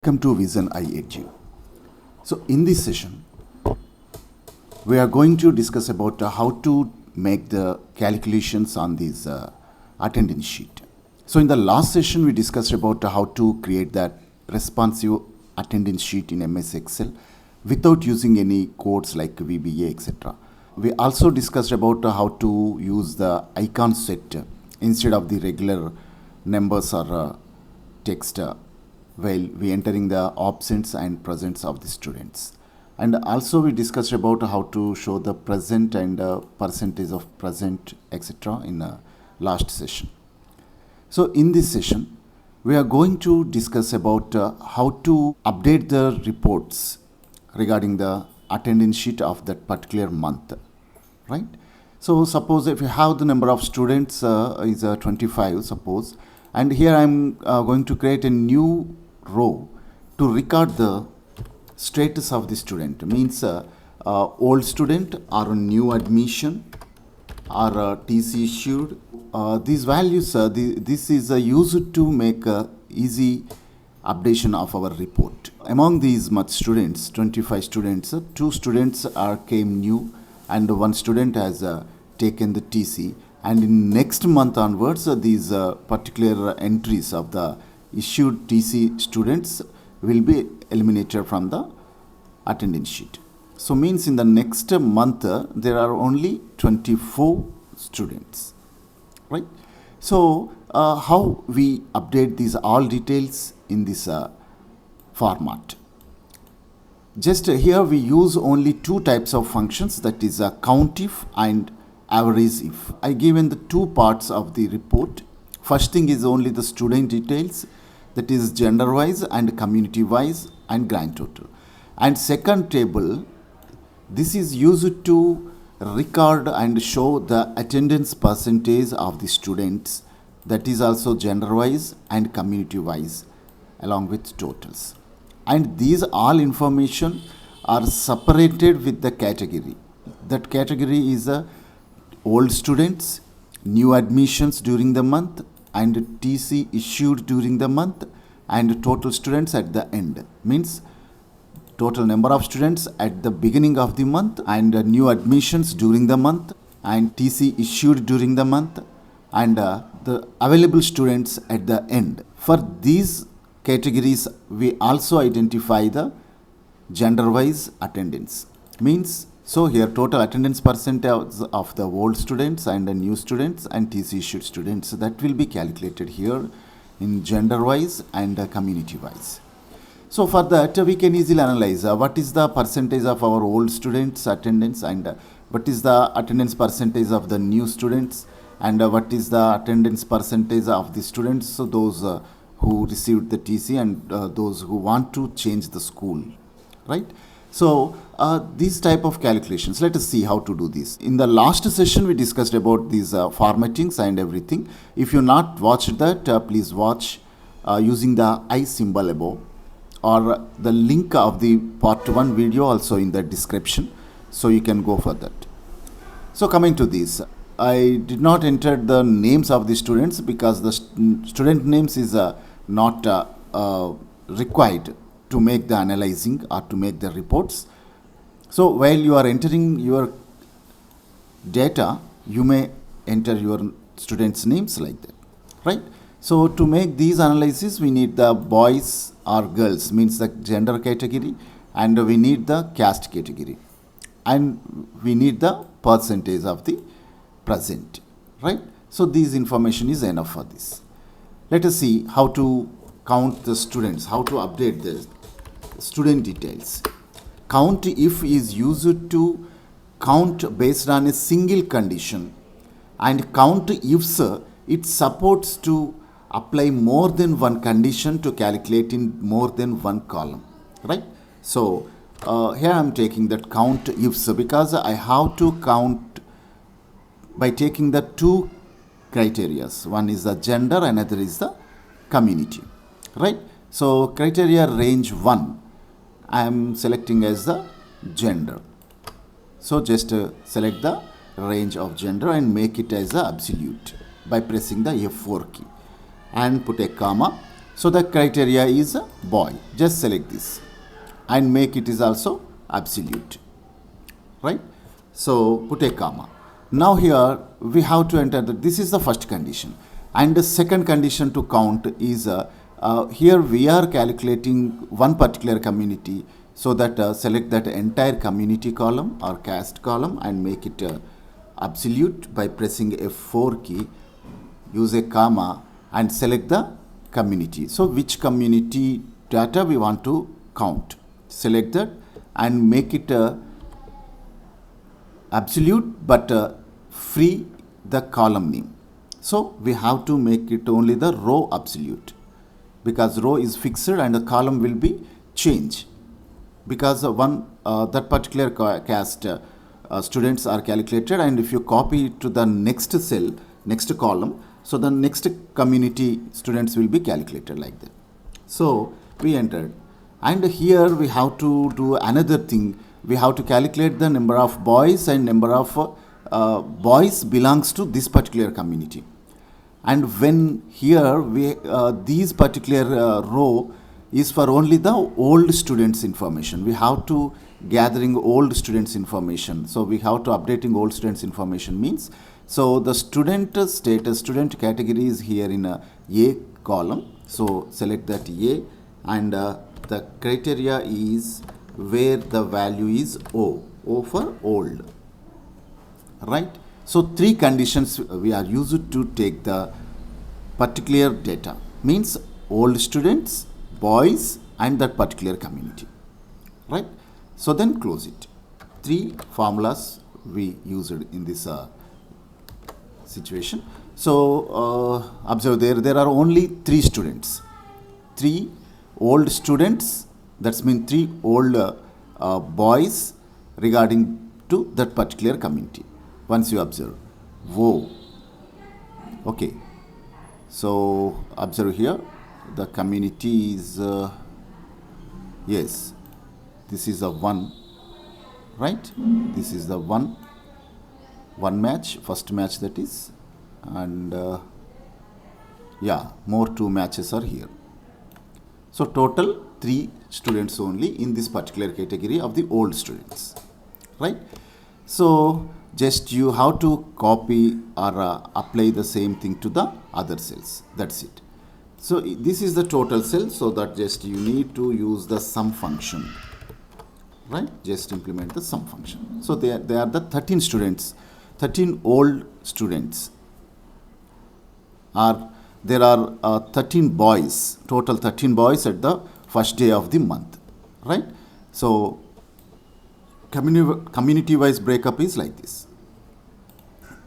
Welcome to Vision I Edu. So in this session, we are going to discuss about how to make the calculations on this attendance sheet. So in the last session, we discussed about how to create that responsive attendance sheet in MS Excel without using any codes like VBA, etc. We also discussed about how to use the icon set instead of the regular numbers or text while we entering the absence and presence of the students. And also we discussed about how to show the present and percentage of present, etc. in the last session. So in this session, we are going to discuss about how to update the reports regarding the attendance sheet of that particular month, right? So suppose if you have the number of students is 25, suppose, and here I'm going to create a new row to record the status of the student. Means old student or new admission or TC issued. These values, this is used to make easy updation of our report. Among these much students, 25 students, 2 students came new and 1 student has taken the TC, and in next month onwards these particular entries of the issued TC students will be eliminated from the attendance sheet. So means in the next month there are only 24 students, right? So how we update these all details in this format? Just here we use only 2 types of functions, that is COUNTIF and AVERAGEIF. I given the 2 parts of the report. First thing is only the student details, that is gender wise and community wise and grand total. And second table, this is used to record and show the attendance percentage of the students, that is also gender wise and community wise along with totals. And these all information are separated with the category. That category is old students, new admissions during the month, and TC issued during the month, and total students at the end. Means total number of students at the beginning of the month, and new admissions during the month, and TC issued during the month, and the available students at the end. For these categories, we also identify the gender-wise attendance. Means, so here total attendance percentage of the old students and the new students and TC issued students, that will be calculated here in gender-wise and community-wise. So for that we can easily analyze what is the percentage of our old students attendance, and what is the attendance percentage of the new students, and what is the attendance percentage of the students, so those who received the TC and those who want to change the school, right? So these type of calculations, let us see how to do this. In the last session we discussed about these formattings and everything. If you not watched that, please watch using the I symbol above, or the link of the part 1 video also in the description, so you can go for that. So coming to this, I did not enter the names of the students because the student names is not required to make the analyzing or to make the reports. So while you are entering your data, you may enter your students' names like that, right? So to make these analyses, we need the boys or girls, means the gender category, and we need the caste category, and we need the percentage of the present, right? So this information is enough for this. Let us see how to count the students, how to update the student details. COUNTIF is used to count based on a single condition, and COUNTIFs, it supports to apply more than one condition to calculate in more than one column, right? So here I am taking that COUNTIFs because I have to count by taking the 2 criteria. One is the gender, another is the community, right? So criteria range 1, I am selecting as the gender. So just select the range of gender and make it as the absolute by pressing the F4 key and put a comma. So the criteria is a boy. Just select this and make it is also absolute. Right? So put a comma. Now here we have to enter that this is the first condition. And the second condition to count is here we are calculating one particular community, so that select that entire community column or caste column and make it absolute by pressing F4 key, use a comma and select the community. So which community data we want to count, select that and make it absolute but free the column name. So we have to make it only the row absolute, because row is fixed and the column will be changed, because that particular caste students are calculated, and if you copy it to the next cell, next column, so the next community students will be calculated like that. So we entered, and here we have to do another thing. We have to calculate the number of boys and number of boys belongs to this particular community. And when here we these particular row is for only the old students information, we have to gathering old students information. So we have to updating old students information means, so the student status, student category is here in a column. So select that A, and the criteria is where the value is O for old. Right? So three conditions we are used to take the particular data, means old students, boys and that particular community. Right? So then close it. Three formulas we used in this situation. So observe there are only three students, three old students, that's mean three old boys regarding to that particular community. Once you observe, whoa, okay, so observe here the community is yes, this is a 1, right? This is the one match, first match that is, and yeah, more 2 matches are here. So total 3 students only in this particular category of the old students, right? So just you have to copy or apply the same thing to the other cells. That's it. So this is the total cell, so that just you need to use the sum function, right? Just implement the sum function. So they are the 13 students, 13 old students. There are 13 boys, total 13 boys at the first day of the month, right? So community wise breakup is like this,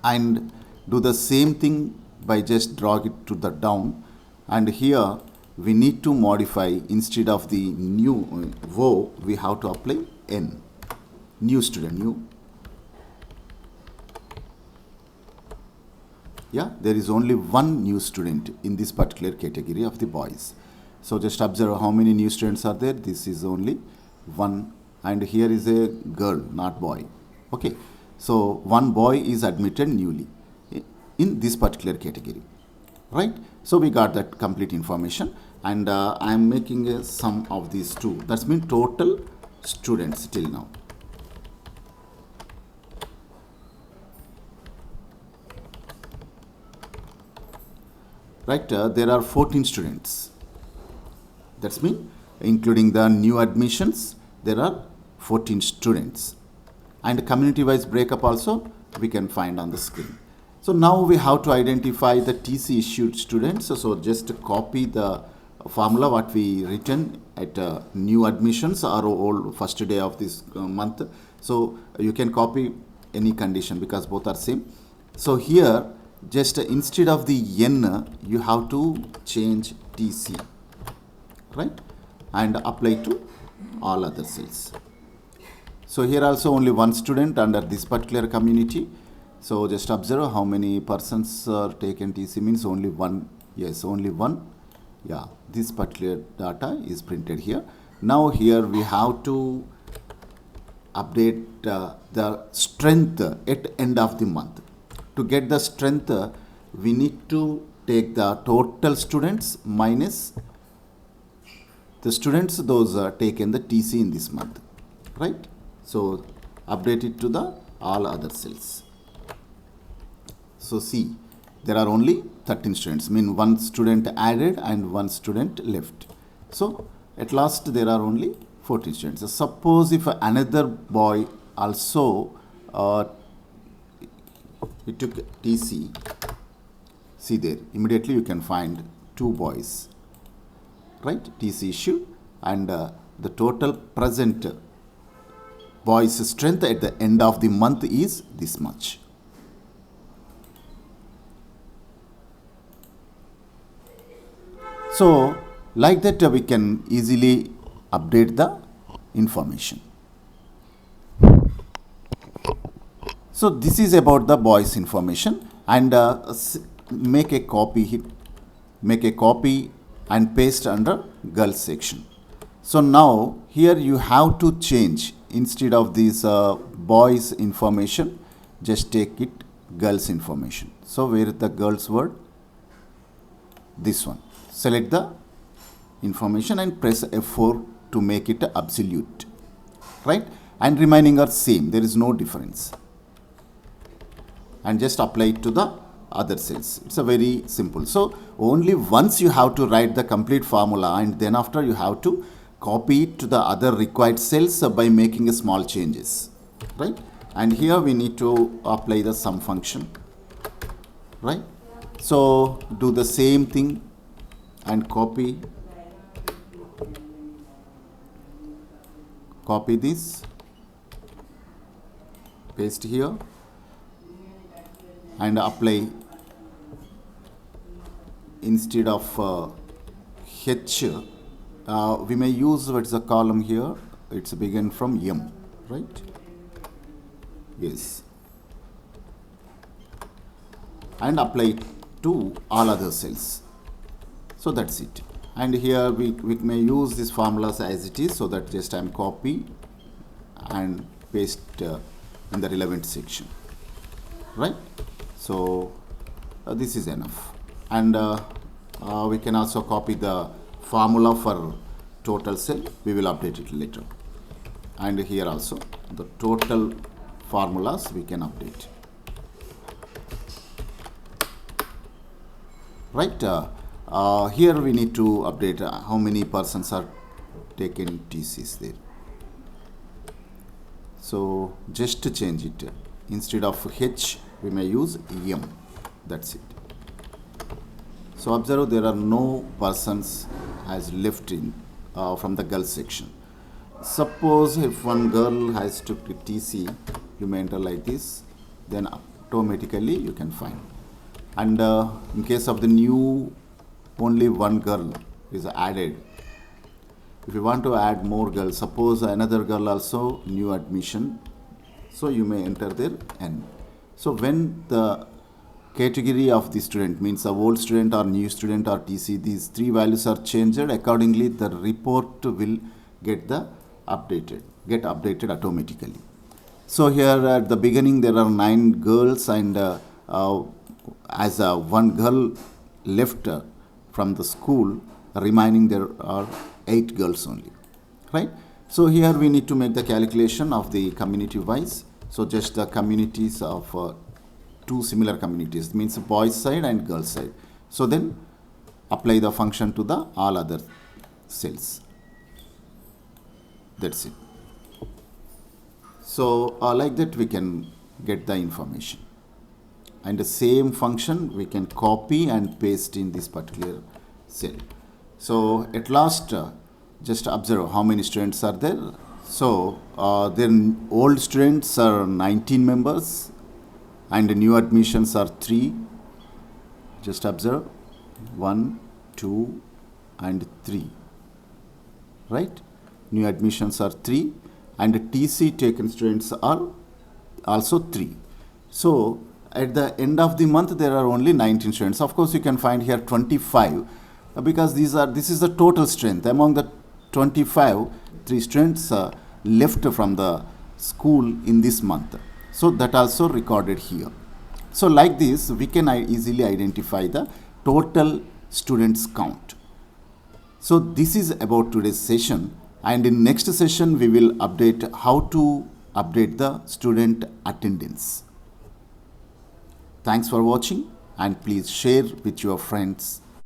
and do the same thing by just drag it to the down, and here we need to modify, instead of the new row we have to apply n, new student, new. Yeah, there is only one new student in this particular category of the boys. So just observe how many new students are there. This is only one, and here is a girl, not boy. Okay, so one boy is admitted newly in this particular category, right? So we got that complete information, and I am making a sum of these two. That's mean total students till now. Right, there are 14 students. That's mean including the new admissions, there are 14 students. And community wise breakup also we can find on the screen. So now we have to identify the TC issued students. So just copy the formula what we written at new admissions or old first day of this month. So you can copy any condition because both are same. So here just instead of the n you have to change TC, right, and apply to all other cells. So here also only one student under this particular community. So just observe how many persons are taken TC, means only one. Yes, only one. Yeah, this particular data is printed here. Now here we have to update the strength at end of the month. To get the strength, we need to take the total students minus the students those taken the TC in this month, right? So update it to the all other cells. So see, there are only 13 students, mean one student added and one student left. So at last there are only 14 students. So suppose if another boy also he took TC, see there, immediately you can find 2 boys, right? TC issued, and the total present boys strength at the end of the month is this much. So like that we can easily update the information. So this is about the boys information, and make a copy and paste under girls section. So now here you have to change, instead of this boys information, just take it girls information. So where is the girls word? This one. Select the information and press F4 to make it absolute, right? And remaining are same, there is no difference. And just apply it to the other cells. It's a very simple. So only once you have to write the complete formula, and then after you have to copy it to the other required cells by making a small changes, right? And here we need to apply the sum function, right? So do the same thing and copy this, paste here, and apply, instead of H, we may use what's the column here, it's begin from M, right? Yes. And apply it to all other cells. So that's it. And here we may use these formulas as it is, so that just I'm copy and paste in the relevant section, right? So this is enough. And we can also copy the formula for total cell. We will update it later. And here also the total formulas we can update, right? Here we need to update how many persons are taken TCs there. So just to change it, instead of H we may use M, that's it. So observe there are no persons has left in from the girls section. Suppose if one girl has took TC, you may enter like this, then automatically you can find. And in case of the new, only one girl is added. If you want to add more girls, suppose another girl also new admission, so you may enter there N. So when the category of the student, means a old student or new student or TC, these three values are changed, accordingly the report will get updated automatically. So here at the beginning there are 9 girls, and as one girl left from the school, remaining there are 8 girls only, right? So here we need to make the calculation of the community wise. So just the communities of 2 similar communities, means boys side and girls side. So then apply the function to the all other cells. That's it. So like that we can get the information. And the same function we can copy and paste in this particular cell. So at last just observe how many students are there. So then old students are 19 members and new admissions are 3. Just observe 1, 2 and 3, right? New admissions are 3 and TC taken students are also 3. So at the end of the month there are only 19 students. Of course you can find here 25 because this is the total strength. Among the 25, 3 students left from the school in this month. So that also recorded here. So like this we can easily identify the total students count. So this is about today's session, and in next session we will update how to update the student attendance. Thanks for watching, and please share with your friends